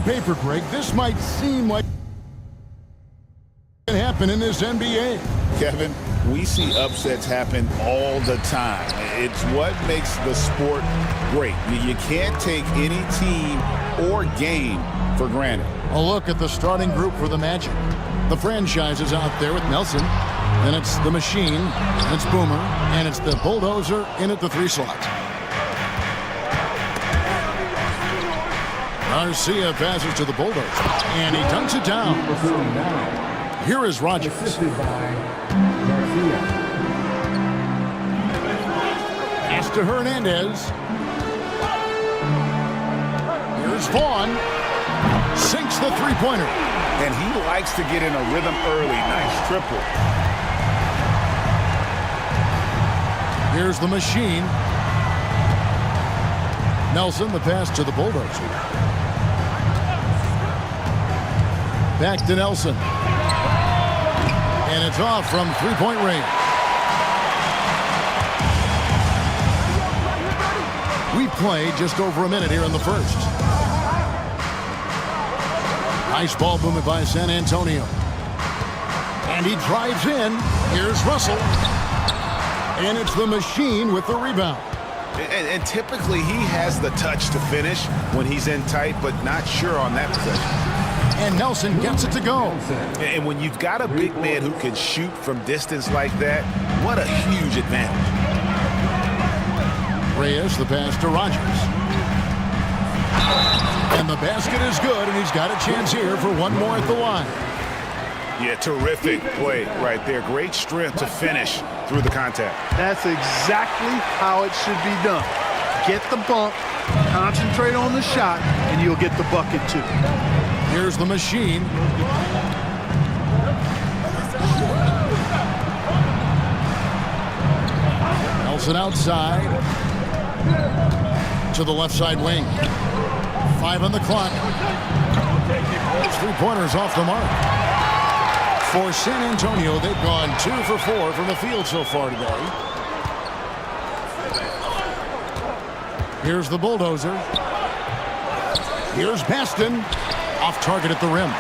paper, Greg, this might seem like it can happen in this NBA. Kevin, we see upsets happen all the time. It's what makes the sport great. You can't take any team or game for granted. A look at the starting group for the Magic. The franchise is out there with Nelson. Then it's the Machine, and it's Boomer, and it's the Bulldozer in at the 3 slot. Garcia passes to the Bulldozer, and he dunks it down. Here is Rogers. Pass to Hernandez. Here's Vaughn. Sinks the three-pointer. And he likes to get in a rhythm early. Nice triple. Here's the Machine. Nelson, the pass to the Bulldozer. Back to Nelson. And it's off from three-point range. We played just over a minute here in the first. Nice ball movement by San Antonio. And he drives in. Here's Russell. And it's the Machine with the rebound. And typically he has the touch to finish when he's in tight, but not sure on that possession. And Nelson gets it to go. And when you've got a big man who can shoot from distance like that, what a huge advantage. Reyes, the pass to Rogers. And the basket is good, and he's got a chance here for one more at the line. Yeah, terrific play right there. Great strength to finish through the contact. That's exactly how it should be done. Get the bump, concentrate on the shot, and you'll get the bucket too. Here's the Machine. Nelson outside to the left side wing. 5 on the clock. 3-pointers off the mark. For San Antonio, they've gone 2 for 4 from the field so far today. Here's the Bulldozer. Here's Baston. Off target at the rim.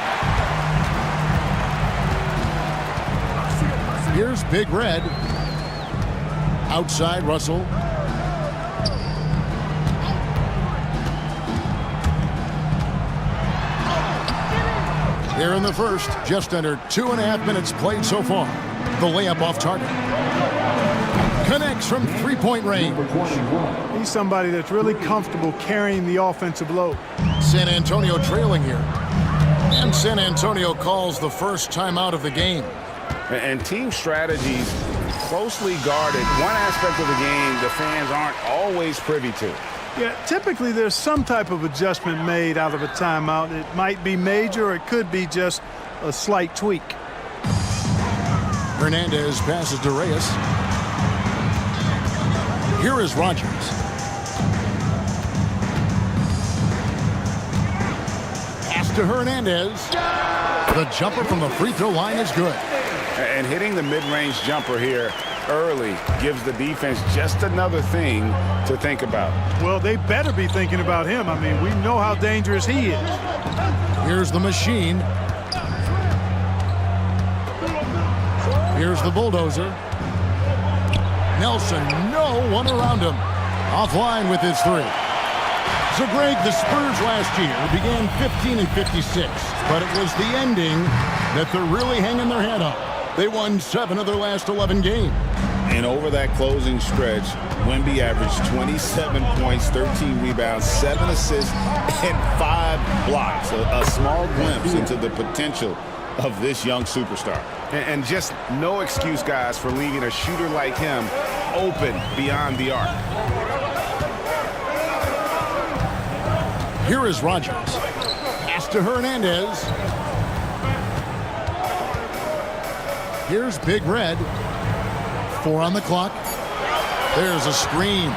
Here's Big Red. Outside, Russell. Here in the first, just under 2.5 minutes played so far. The layup off target. Connects from three-point range. He's somebody that's really comfortable carrying the offensive load. San Antonio trailing here. And San Antonio calls the first timeout of the game. And team strategies closely guarded. One aspect of the game the fans aren't always privy to. Yeah, typically there's some type of adjustment made out of a timeout. It might be major or it could be just a slight tweak. Hernandez passes to Reyes. Here is Rogers. Pass to Hernandez. The jumper from the free throw line is good. And hitting the mid-range jumper here early gives the defense just another thing to think about. Well, they better be thinking about him. I mean, we know how dangerous he is. Here's the Machine. Here's the Bulldozer. Nelson, no one around him. Offline with his 3. So, Greg, the Spurs last year began 15 and 56, but it was the ending that they're really hanging their head on. They won 7 of their last 11 games. And over that closing stretch, Wemby averaged 27 points, 13 rebounds, 7 assists, and 5 blocks. A small glimpse into the potential of this young superstar. And just no excuse, guys, for leaving a shooter like him open beyond the arc. Here is Rogers. Pass to Hernandez. Here's Big Red. 4 on the clock. There's a screen.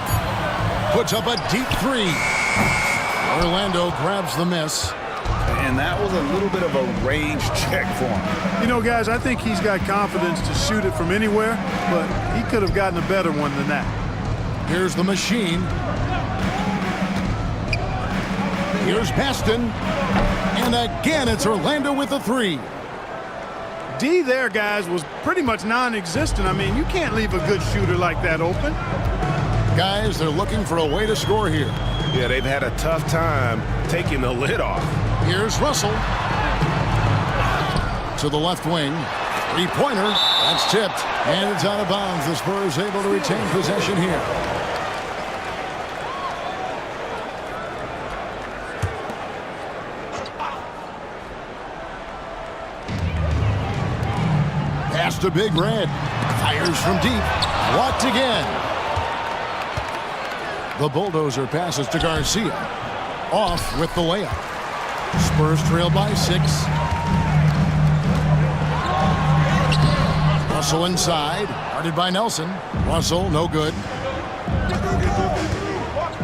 Puts up a deep 3. Orlando grabs the miss. And that was a little bit of a range check for him. You know, guys, I think he's got confidence to shoot it from anywhere, but he could have gotten a better one than that. Here's the Machine. Here's Baston. And again, it's Orlando with the three. D there, guys, was pretty much non-existent. I mean, you can't leave a good shooter like that open. Guys, they're looking for a way to score here. Yeah, they've had a tough time taking the lid off. Here's Russell. To the left wing. Three-pointer. That's tipped. And it's out of bounds. The Spurs able to retain possession here. Pass to Big Red. Fires from deep. Blocked again. The Bulldozer passes to Garcia. Off with the layup. Spurs trail by 6. Russell inside. Guarded by Nelson. Russell, no good.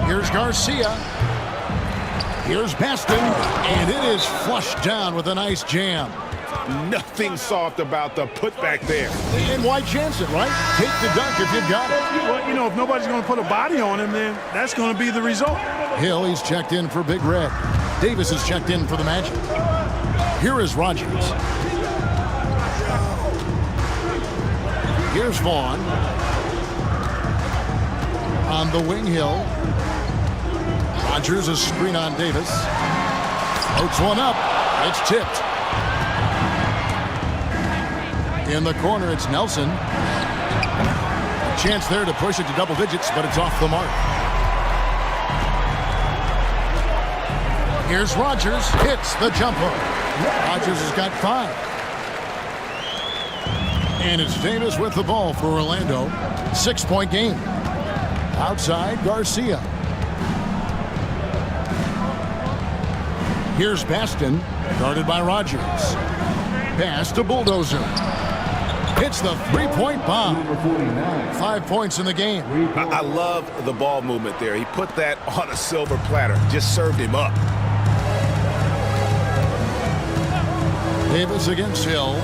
Here's Garcia. Here's Baston. And it is flushed down with a nice jam. Nothing soft about the putback there. And why chance it, right? Take the dunk if you've got it. Well, you know, if nobody's going to put a body on him, then that's going to be the result. Hill, he's checked in for Big Red. Davis is checked in for the Magic. Here is Rogers. Here's Vaughn. On the wing, Hill. Rogers, a screen on Davis. Floats one up. It's tipped. In the corner, it's Nelson. A chance there to push it to double digits, but it's off the mark. Here's Rogers. Hits the jumper. Rogers has got 5. And it's Davis with the ball for Orlando. 6-point game. Outside, Garcia. Here's Baston, guarded by Rogers. Pass to Bulldozer. Hits the three-point bomb. 5 points in the game. I love the ball movement there. He put that on a silver platter. Just served him up. Davis against Hill.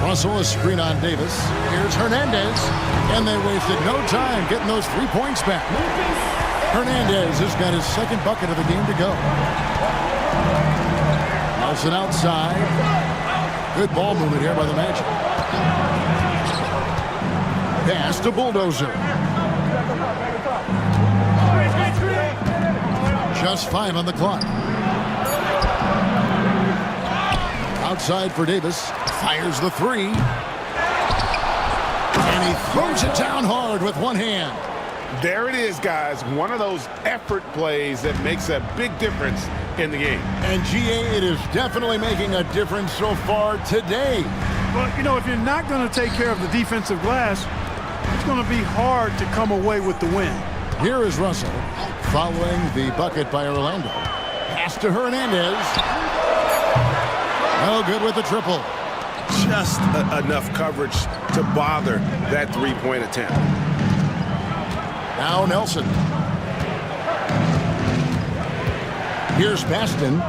Russell, a screen on Davis. Here's Hernandez. And they wasted no time getting those 3 points back. Hernandez has got his second bucket of the game to go. Nelson outside. Good ball movement here by the Magic. Pass to Bulldozer. Just 5 on the clock. Outside for Davis. Fires the 3. And he throws it down hard with one hand. There it is, guys. One of those effort plays that makes a big difference in the game. And GA, it is definitely making a difference so far today. Well, you know, if you're not going to take care of the defensive glass, it's going to be hard to come away with the win. Here is Russell following the bucket by Orlando. Pass to Hernandez. No good with the triple. Just enough coverage to bother that three-point attempt. Now Nelson. Here's Baston.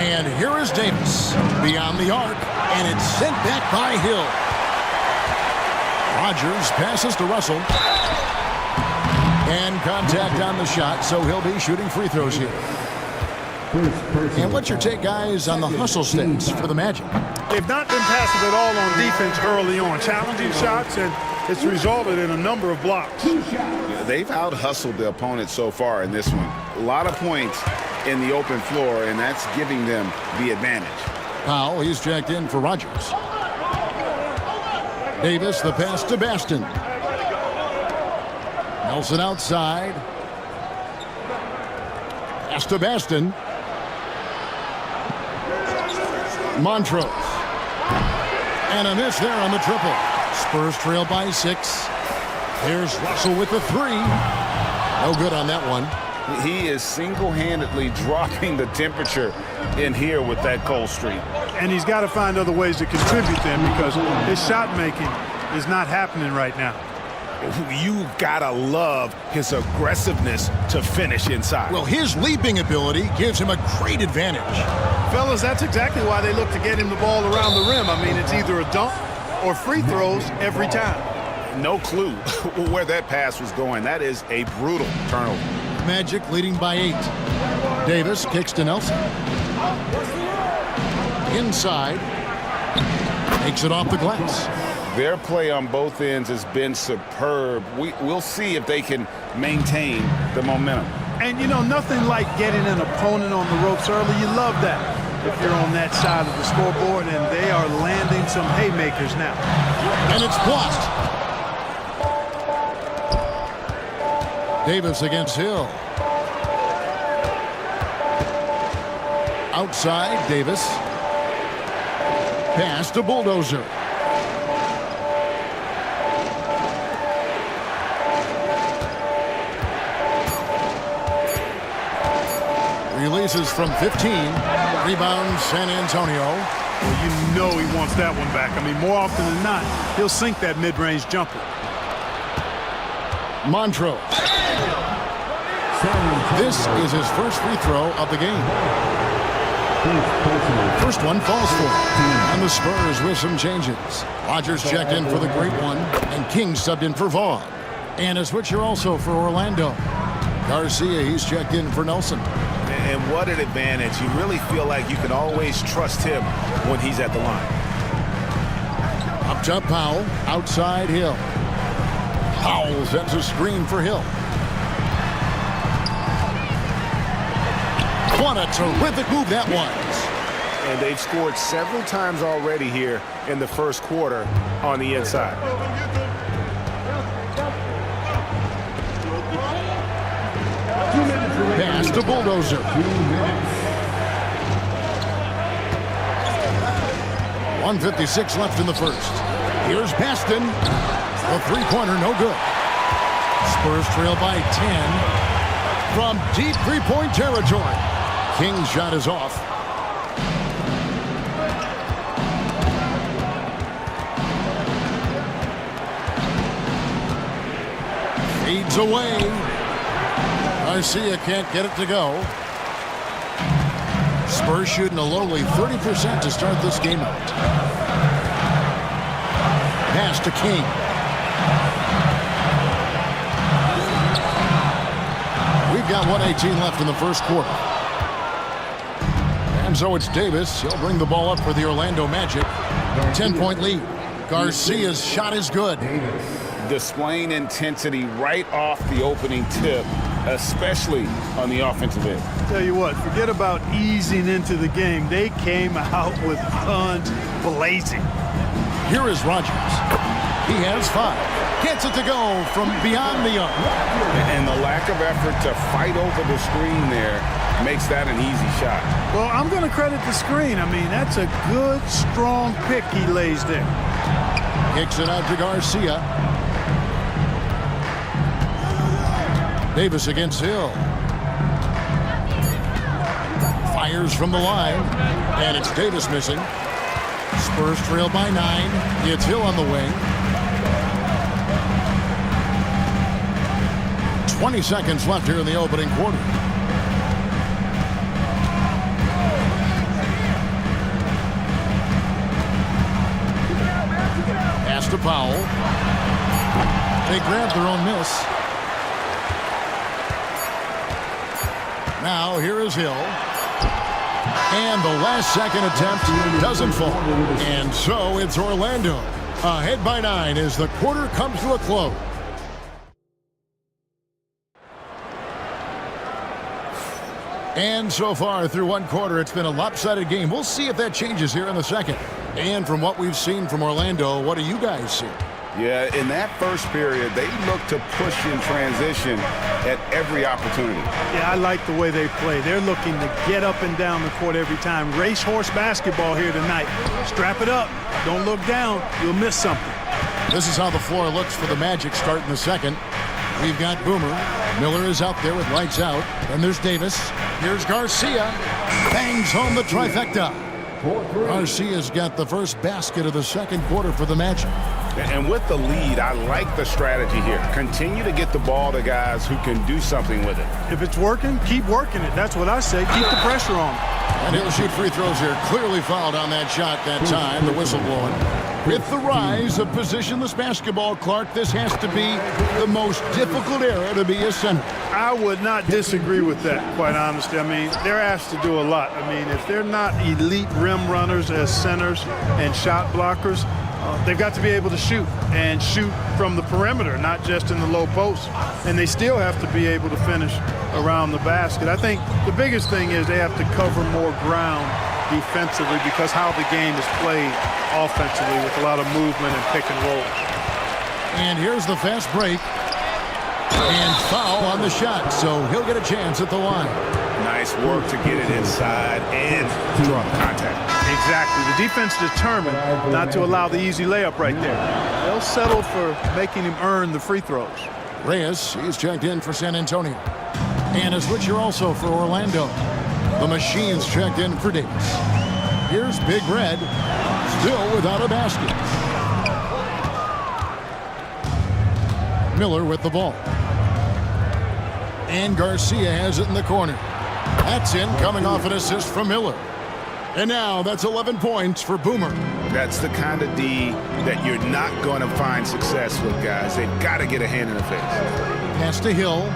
And here is Davis. Beyond the arc. And it's sent back by Hill. Rogers passes to Russell. And contact on the shot, so he'll be shooting free throws here. And what's your take, guys, on the hustle stats for the Magic? They've not been passive at all on defense early on. Challenging shots, and it's resulted in a number of blocks. Yeah, they've out-hustled the opponent so far in this one. A lot of points in the open floor, and that's giving them the advantage. Powell, he's checked in for Rogers. Davis, the pass to Baston. Nelson outside. Pass to Baston. Montrose. And a miss there on the triple. Spurs trail by 6. Here's Russell with the 3. No good on that one. He is single-handedly dropping the temperature in here with that cold streak. And he's got to find other ways to contribute then, because his shot making is not happening right now. You gotta love his aggressiveness to finish inside. Well, his leaping ability gives him a great advantage. Fellas, that's exactly why they look to get him the ball around the rim. I mean, it's either a dunk or free throws every time. No clue where that pass was going. That is a brutal turnover. Magic leading by 8. Davis kicks to Nelson. Inside. Makes it off the glass. Their play on both ends has been superb. We'll see if they can maintain the momentum. And, you know, nothing like getting an opponent on the ropes early. You love that if you're on that side of the scoreboard, and they are landing some haymakers now. And it's blocked. Davis against Hill. Outside, Davis. Pass to Bulldozer. Releases from 15. Rebound, San Antonio. Well, you know he wants that one back. I mean, more often than not, he'll sink that mid-range jumper. Montrose. This is his first free throw of the game. First one falls for him. And the Spurs with some changes. Rodgers checked in for the great one, and King subbed in for Vaughn. And a switcher also for Orlando. Garcia, he's checked in for Nelson. And what an advantage. You really feel like you can always trust him when he's at the line. Up top, Powell. Outside, Hill. Powell sets a screen for Hill. What a terrific move that was. And they've scored several times already here in the first quarter on the inside. Pass to Bulldozer. 1:56 left in the first. Here's Baston. The three-pointer, no good. Spurs trail by 10 from deep three-point territory. King's shot is off. Fades away. Garcia can't get it to go. Spurs shooting a lowly 30% to start this game out. Pass to King. We've got 1:18 left in the first quarter. And so it's Davis. He'll bring the ball up for the Orlando Magic. 10-point lead. Garcia's shot is good. Displaying intensity right off the opening tip, especially on the offensive end. Tell you what, forget about easing into the game. They came out with guns blazing. Here is Rodgers. He has 5. Gets it to go from beyond the arc. And the lack of effort to fight over the screen there makes that an easy shot. Well, I'm going to credit the screen. I mean, that's a good, strong pick he lays there. Kicks it out to Garcia. Davis against Hill. Fires from the line. And it's Davis missing. Spurs trail by 9. It's Hill on the wing. 20 seconds left here in the opening quarter. Pass to Powell. They grab their own miss. Now here is Hill. And the last second attempt doesn't fall. And so it's Orlando ahead by 9 as the quarter comes to a close. And so far through one quarter, it's been a lopsided game. We'll see if that changes here in the second. And from what we've seen from Orlando, what do you guys see? Yeah, in that first period, they looked to push in transition at every opportunity. Yeah, I like the way they play. They're looking to get up and down the court every time. Racehorse basketball here tonight. Strap it up. Don't look down. You'll miss something. This is how the floor looks for the Magic starting the second. We've got Boomer. Miller is out there with lights out. Then there's Davis. Here's Garcia. Bangs home the trifecta. Garcia's got the first basket of the second quarter for the Magic. And with the lead, I like the strategy here. Continue to get the ball to guys who can do something with it. If it's working, keep working it. That's what I say. Keep the pressure on. And he'll shoot free throws here. Clearly fouled on that shot that time. The whistle blowing. With the rise of positionless basketball, Clark, this has to be the most difficult era to be a center. I would not disagree with that, quite honestly. I mean, they're asked to do a lot. I mean, if they're not elite rim runners as centers and shot blockers, they've got to be able to shoot and shoot from the perimeter, not just in the low post. And they still have to be able to finish around the basket. I think the biggest thing is they have to cover more ground defensively because how the game is played offensively with a lot of movement and pick and roll. And here's the fast break. And foul on the shot, so he'll get a chance at the line. Nice work to get it inside and draw the contact. Exactly. The defense determined not to allow the easy layup right there. They'll settle for making him earn the free throws. Reyes, he's checked in for San Antonio. And a switcher also for Orlando. The Machine's checked in for Davis. Here's Big Red, still without a basket. Miller with the ball. And Garcia has it in the corner. That's in, coming off an assist from Miller. And now that's 11 points for Boomer. That's the kind of D that you're not going to find success with, guys. They've got to get a hand in the face. Pass to Hill.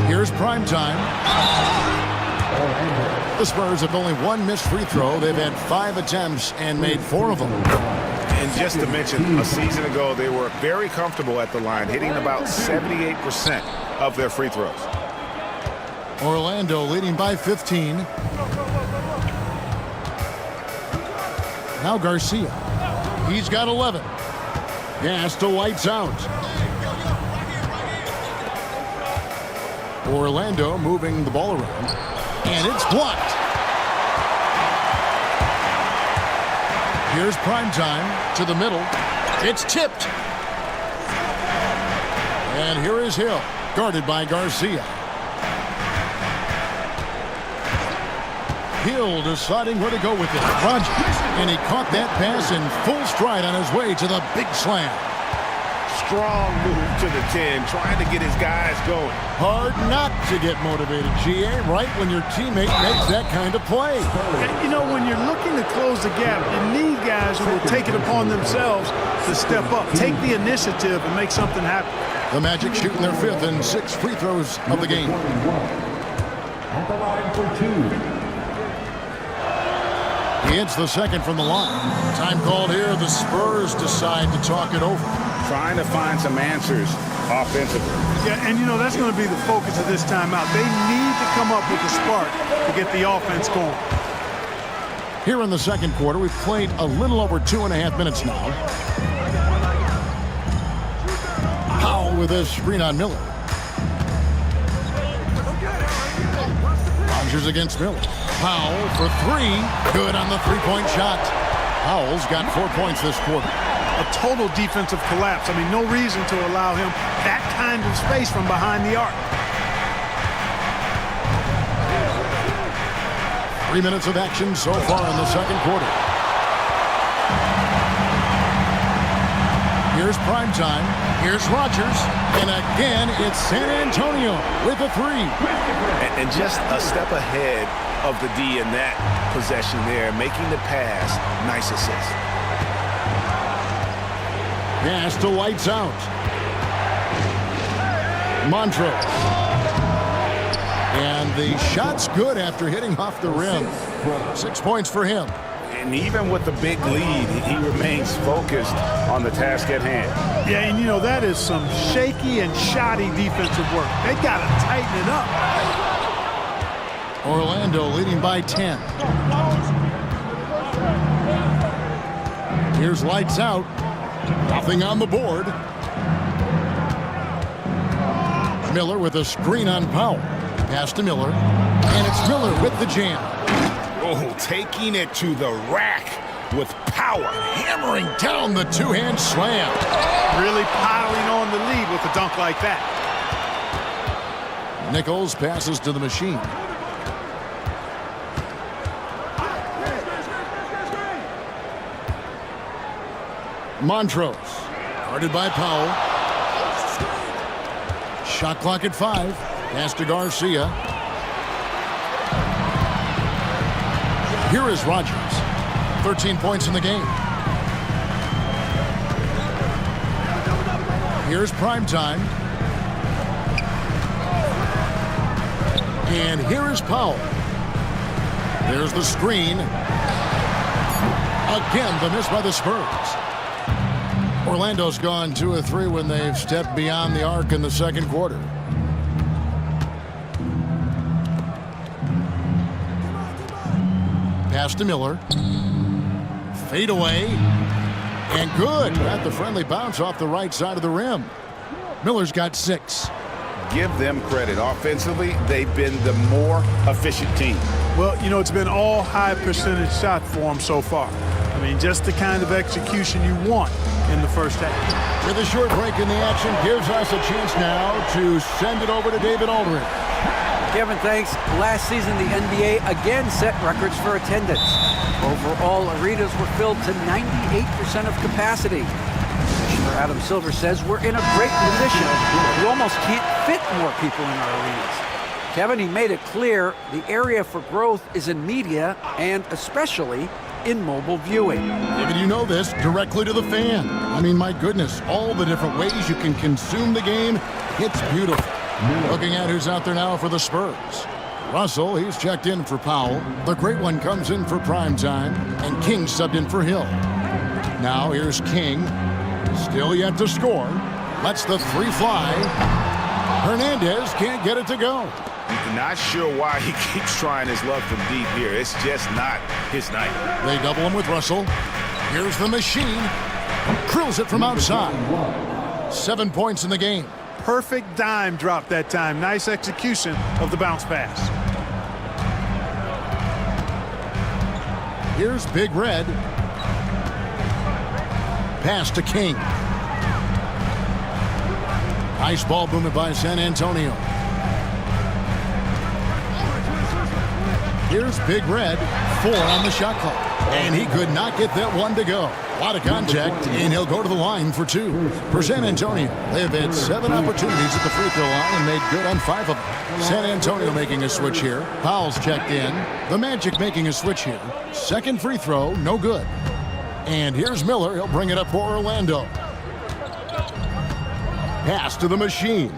Here's prime time. The Spurs have only one missed free throw. They've had 5 attempts and made 4 of them. And just to mention, a season ago, they were very comfortable at the line, hitting about 78% of their free throws. Orlando leading by 15. Now Garcia. He's got 11. Pass to Lights out. Orlando moving the ball around. And it's blocked. Here's prime time to the middle. It's tipped. And here is Hill, guarded by Garcia. Hill deciding where to go with it. Rogers. And he caught that pass in full stride on his way to the big slam. Strong move to the 10, trying to get his guys going. Hard not to get motivated, GA, right when your teammate makes that kind of play. And, you know, when you're looking to close the gap, you need guys who will take it upon themselves to step up, take the initiative, and make something happen. The Magic shooting their 5th and 6th free throws of the game. At the line for 2. He hits the second from the line. Time called here. The Spurs decide to talk it over. Trying to find some answers offensively. Yeah, and you know, that's going to be the focus of this timeout. They need to come up with a spark to get the offense going. Here in the second quarter, we've played a little over 2.5 minutes now. Powell with a screen on Miller. Rogers against Miller. Powell for 3. Good on the three-point shot. Powell's got 4 points this quarter. A total defensive collapse. I mean, no reason to allow him that kind of space from behind the arc. 3 minutes of action so far in the second quarter. Here's prime time. Here's Rogers. And again, it's San Antonio with a 3. And just a step ahead of the D in that possession there, making the pass. Nice assist. Pass to Lights out. Montrose. And the shot's good after hitting off the rim. 6 points for him. And even with the big lead, he remains focused on the task at hand. Yeah, and you know, that is some shaky and shoddy defensive work. They got to tighten it up. Orlando leading by 10. Here's Lights out. Nothing on the board. Miller with a screen on Powell. Pass to Miller. And it's Miller with the jam. Oh, taking it to the rack with power. Hammering down the two-hand slam. Really piling on the lead with a dunk like that. Nichols passes to the Machine. Montrose, guarded by Powell. Shot clock at 5. Pass to Garcia. Here is Rogers. 13 points in the game. Here's Primetime. And here is Powell. There's the screen. Again, the miss by the Spurs. Orlando's gone 2 of 3 when they've stepped beyond the arc in the second quarter. Pass to Miller. Fade away. And good. Got the friendly bounce off the right side of the rim. Miller's got 6. Give them credit. Offensively, they've been the more efficient team. Well, you know, it's been all high percentage shot for them so far. I mean, just the kind of execution you want in the first half. With a short break in the action, gives us a chance now to send it over to David Aldridge. Kevin, thanks. Last season, the NBA again set records for attendance. Overall, arenas were filled to 98% of capacity. Commissioner Adam Silver says we're in a great position. We almost can't fit more people in our arenas. Kevin, he made it clear the area for growth is in media and especially in mobile viewing. David, you know this, directly to the fan. I mean, my goodness, all the different ways you can consume the game, it's beautiful. Looking at who's out there now for the Spurs. Russell, he's checked in for Powell. The great one comes in for Primetime, and King subbed in for Hill. Now here's King, still yet to score. Lets the 3 fly. Hernandez can't get it to go. Not sure why he keeps trying his luck from deep here. It's just not his night. They double him with Russell. Here's the machine. Drills it from outside. 7 points in the game. Perfect dime drop that time. Nice execution of the bounce pass. Here's Big Red. Pass to King. Nice ball movement by San Antonio. Here's Big Red, 4 on the shot clock. And he could not get that one to go. A lot of contact, and he'll go to the line for 2. For San Antonio, they've had 7 opportunities at the free throw line and made good on 5 of them. San Antonio making a switch here. Powell's checked in. The Magic making a switch here. Second free throw, no good. And here's Miller. He'll bring it up for Orlando. Pass to the machine.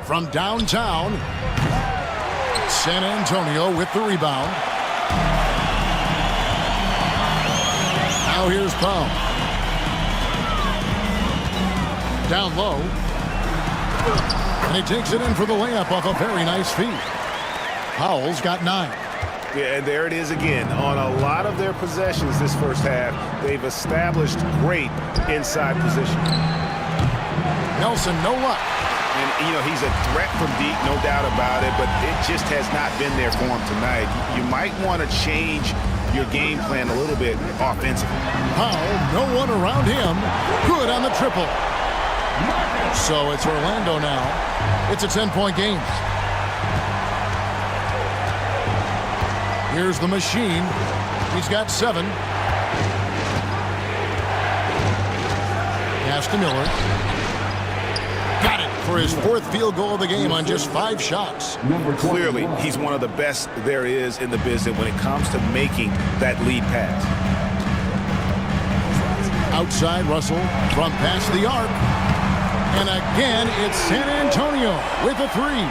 From downtown, San Antonio with the rebound. Now here's Powell. Down low. And he takes it in for the layup off a very nice feed. Powell's got 9. Yeah, and there it is again. On a lot of their possessions this first half, they've established great inside position. Nelson, no luck. And, you know, he's a threat from deep, no doubt about it, but it just has not been there for him tonight. You might want to change your game plan a little bit offensively. Powell, no one around him. Good on the triple. So it's Orlando now. It's a 10-point game. Here's the machine. He's got 7. Pass to Miller. Got it for his 4th field goal of the game on just 5 shots. Clearly, he's one of the best there is in the business when it comes to making that lead pass. Outside Russell from past the arc. And again, it's San Antonio with a 3.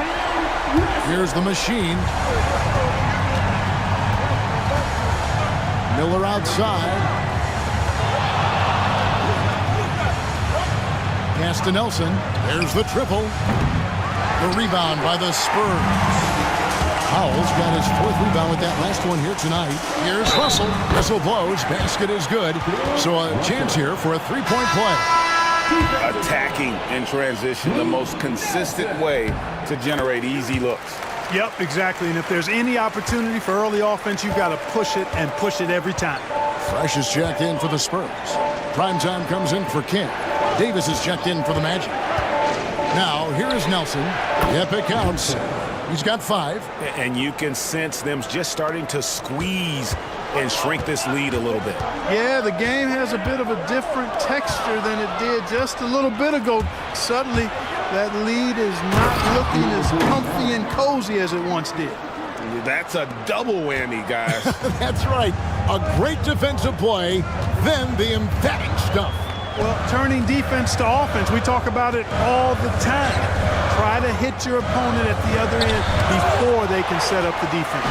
Here's the machine. Miller outside. Pass to Nelson. There's the triple. The rebound by the Spurs. Powell's got his 4th rebound with that last one here tonight. Here's Russell. Whistle blows. Basket is good. So a chance here for a 3-point play. Attacking in transition, the most consistent way to generate easy looks. Yep, exactly. And if there's any opportunity for early offense, you've got to push it and push it every time. Fresh is checked in for the Spurs. Primetime comes in for King. Davis is checked in for the Magic. Now, here is Nelson. Yep, it counts. He's got 5. And you can sense them just starting to squeeze and shrink this lead a little bit. Yeah, the game has a bit of a different texture than it did just a little bit ago. Suddenly, that lead is not looking as comfy and cozy as it once did. That's a double whammy, guys. That's right. A great defensive play, then the emphatic stuff. Well, turning defense to offense, we talk about it all the time. Try to hit your opponent at the other end before they can set up the defense.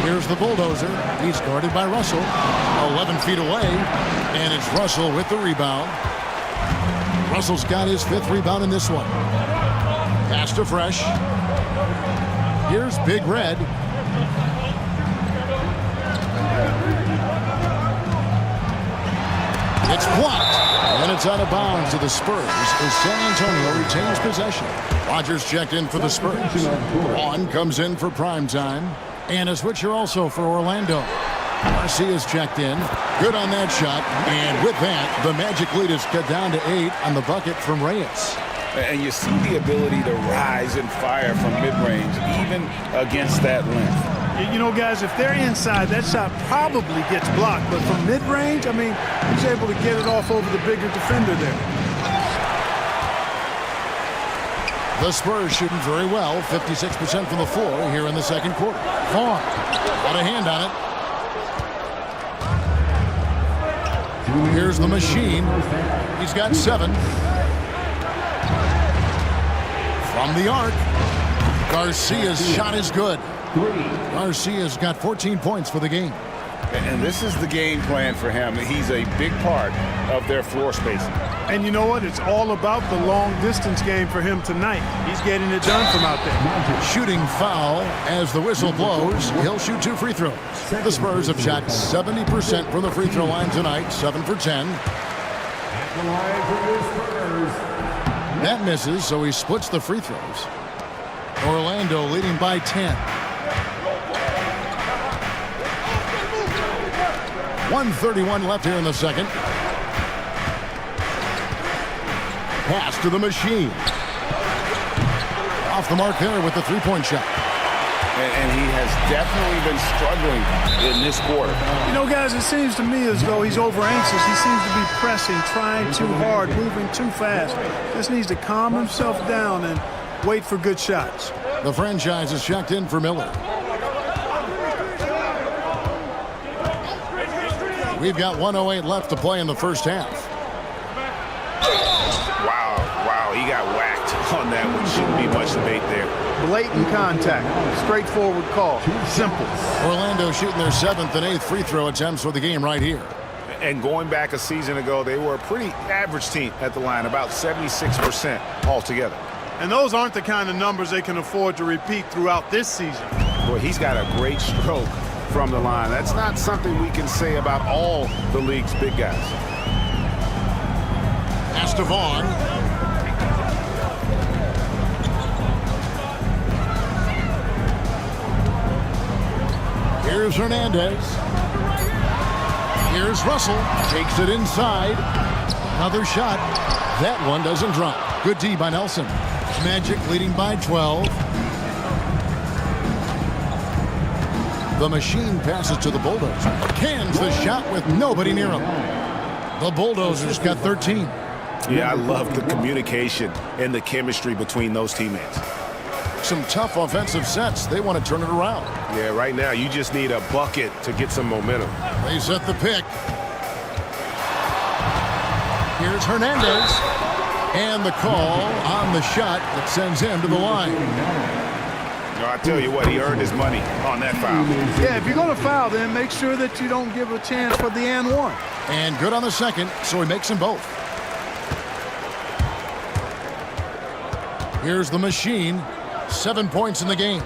Here's the bulldozer. He's guarded by Russell. 11 feet away, and it's Russell with the rebound. Russell's got his 5th rebound in this one. Pass to Fresh. Here's Big Red. It's blocked, and it's out of bounds to the Spurs as San Antonio retains possession. Rodgers checked in for the Spurs. Vaughn comes in for prime time, and a switcher also for Orlando. Garcia's checked in. Good on that shot, and with that, the Magic lead is cut down to 8 on the bucket from Reyes. And you see the ability to rise and fire from mid-range, even against that length. You know, guys, if they're inside, that shot probably gets blocked. But from mid-range, I mean, he's able to get it off over the bigger defender there. The Spurs shooting very well, 56% from the floor here in the second quarter. Vaughn got a hand on it. Here's the machine. He's got 7. From the arc, Garcia's shot is good. Garcia's got 14 points for the game. And this is the game plan for him. He's a big part of their floor spacing. And you know what? It's all about the long-distance game for him tonight. He's getting it done from out there. Shooting foul as the whistle blows. He'll shoot 2 free throws. The Spurs have shot 70% from the free throw line tonight, 7 for 10. That misses, so he splits the free throws. Orlando leading by 10. 1:31 left here in the second. Pass to the machine. Off the mark there with the three-point shot. And he has definitely been struggling in this quarter. You know, guys, it seems to me as though he's over-anxious. He seems to be pressing, trying too hard, moving too fast. Just needs to calm himself down and wait for good shots. The franchise is checked in for Miller. We've got 1:08 left to play in the first half. Wow, he got whacked on that one. Shouldn't be much debate there. Blatant contact. Straightforward call. Simple. Orlando shooting their 7th and 8th free throw attempts for the game right here. And going back a season ago, they were a pretty average team at the line, about 76% altogether. And those aren't the kind of numbers they can afford to repeat throughout this season. Boy, he's got a great stroke from the line. That's not something we can say about all the league's big guys. Pass to Vaughn. Here's Hernandez. Here's Russell. Takes it inside. Another shot. That one doesn't drop. Good D by Nelson. Magic leading by 12. The machine passes to the Bulldozer. Cans the shot with nobody near him. The Bulldozers got 13. Yeah, I love the communication and the chemistry between those teammates. Some tough offensive sets. They want to turn it around. Yeah, right now you just need a bucket to get some momentum. They set the pick. Here's Hernandez. And the call on the shot that sends him to the line. No, I tell you what, he earned his money on that foul. Yeah, if you're going to foul, then make sure that you don't give a chance for the and one. And good on the second, so he makes them both. Here's the machine. 7 points in the game.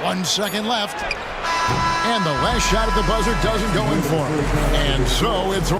One second left. And the last shot at the buzzer doesn't go in for him. And so it's...